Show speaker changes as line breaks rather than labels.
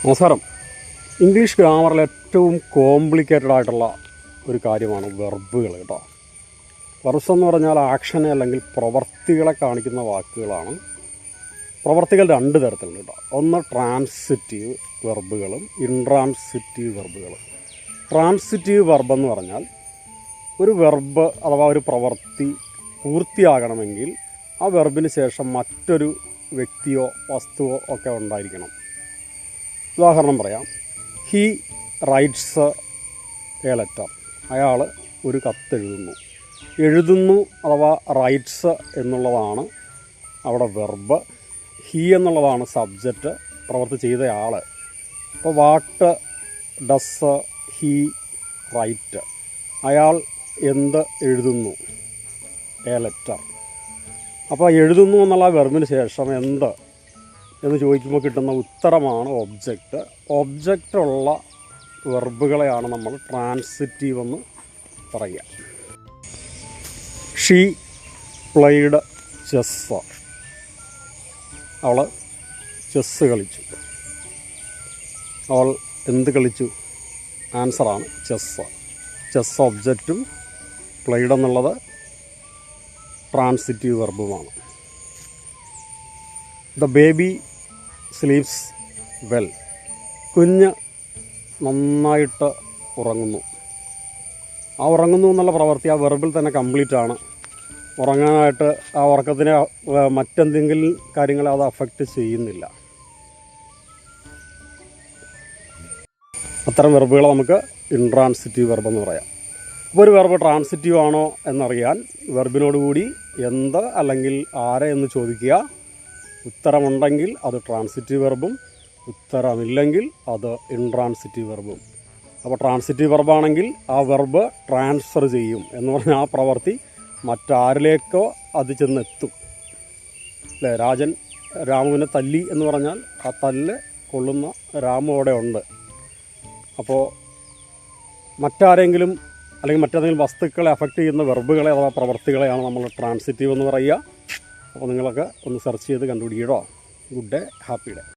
നമസ്കാരം. ഇംഗ്ലീഷ് ഗ്രാമറിൽ ഏറ്റവും കോംപ്ലിക്കേറ്റഡ് ആയിട്ടുള്ള ഒരു കാര്യമാണ് വെർബുകൾ കേട്ടോ. വെർബ്സ് എന്ന് പറഞ്ഞാൽ ആക്ഷനെ അല്ലെങ്കിൽ പ്രവർത്തികളെ കാണിക്കുന്ന വാക്കുകളാണ്. പ്രവർത്തികൾ രണ്ട് തരത്തിലുണ്ട് കേട്ടോ. ഒന്ന് ട്രാൻസിറ്റീവ് വെർബുകളും ഇൻട്രാൻസിറ്റീവ് വെർബുകളും. ട്രാൻസിറ്റീവ് വെർബ് എന്ന് പറഞ്ഞാൽ ഒരു വെർബ് അഥവാ ഒരു പ്രവൃത്തി പൂർത്തിയാകണമെങ്കിൽ ആ വെർബിന് ശേഷം മറ്റൊരു വ്യക്തിയോ വസ്തുവോ ഒക്കെ ഉണ്ടായിരിക്കണം. ഉദാഹരണം പറയാം. He rights A letter. അയാൾ ഒരു കത്തെഴുതുന്നു. എഴുതുന്നു അഥവാ റൈറ്റ്സ് എന്നുള്ളതാണ് അവിടെ വെർബ്. ഹി എന്നുള്ളതാണ് സബ്ജക്റ്റ്, പ്രവൃത്തി ചെയ്തയാൾ. അപ്പോൾ വാട്ട് ഡസ് ഹി റൈറ്റ്? അയാൾ എന്ത് എഴുതുന്നു? A letter. അപ്പോൾ എഴുതുന്നു എന്നുള്ള വെർബിന് ശേഷം എന്ത് എന്ന് ചോദിക്കുമ്പോൾ കിട്ടുന്ന ഉത്തരമാണ് ഒബ്ജക്റ്റ്. ഒബ്ജക്റ്റുള്ള വെർബുകളെയാണ് നമ്മൾ ട്രാൻസിറ്റീവ് എന്ന് പറയുക. She played chess. അവൾ ചെസ്സ് കളിച്ചു. അവൾ എന്ത് കളിച്ചു? ആൻസറാണ് ചെസ്സ്. ചെസ്സ് ഒബ്ജക്റ്റും പ്ലേഡ് എന്നുള്ളത് ട്രാൻസിറ്റീവ് വെർബുമാണ്. The baby sleeps well. കുഞ്ഞ് നന്നായിട്ട് ഉറങ്ങുന്നു. ആ ഉറങ്ങുന്നു എന്നുള്ള പ്രവൃത്തി ആ വെർബിൽ തന്നെ കംപ്ലീറ്റ് ആണ്. ഉറങ്ങാനായിട്ട് ആ ഉറക്കത്തിനെ മറ്റെന്തെങ്കിലും കാര്യങ്ങളെ അത് അഫക്റ്റ് ചെയ്യുന്നില്ല. അത്തരം വെർബുകളെ നമുക്ക് ഇൻട്രാൻസിറ്റീവ് വെർബ് എന്ന് പറയാം. അപ്പോൾ ഒരു വെർബ് ട്രാൻസിറ്റീവ് ആണോ എന്നറിയാൻ വെർബിനോടുകൂടി എന്ത് അല്ലെങ്കിൽ ആരെ എന്ന് ചോദിക്കുക. ഉത്തരമുണ്ടെങ്കിൽ അത് ട്രാൻസിറ്റീവ് വെർബും, ഉത്തരമില്ലെങ്കിൽ അത് ഇൻട്രാൻസിറ്റീവ് വെർബും. അപ്പോൾ ട്രാൻസിറ്റീവ് വെർബാണെങ്കിൽ ആ വെർബ് ട്രാൻസ്ഫർ ചെയ്യും എന്ന് പറഞ്ഞാൽ ആ പ്രവൃത്തി മറ്റാരിലേക്കോ അത് ചെന്നെത്തും. അല്ലേ? രാജൻ രാമുവിനെ തല്ലി എന്ന് പറഞ്ഞാൽ ആ തല്ല് കൊള്ളുന്ന രാമു അവിടെ ഉണ്ട്. അപ്പോൾ മറ്റാരെങ്കിലും അല്ലെങ്കിൽ മറ്റേതെങ്കിലും വസ്തുക്കളെ അഫക്റ്റ് ചെയ്യുന്ന വെർബുകളെ അഥവാ പ്രവർത്തികളെയാണ് നമ്മൾ ട്രാൻസിറ്റീവ് എന്ന് പറയുക. അപ്പോൾ നിങ്ങളൊക്കെ ഒന്ന് സെർച്ച് ചെയ്ത് കണ്ടുപിടിക്കട്ടോ. Good day, happy day.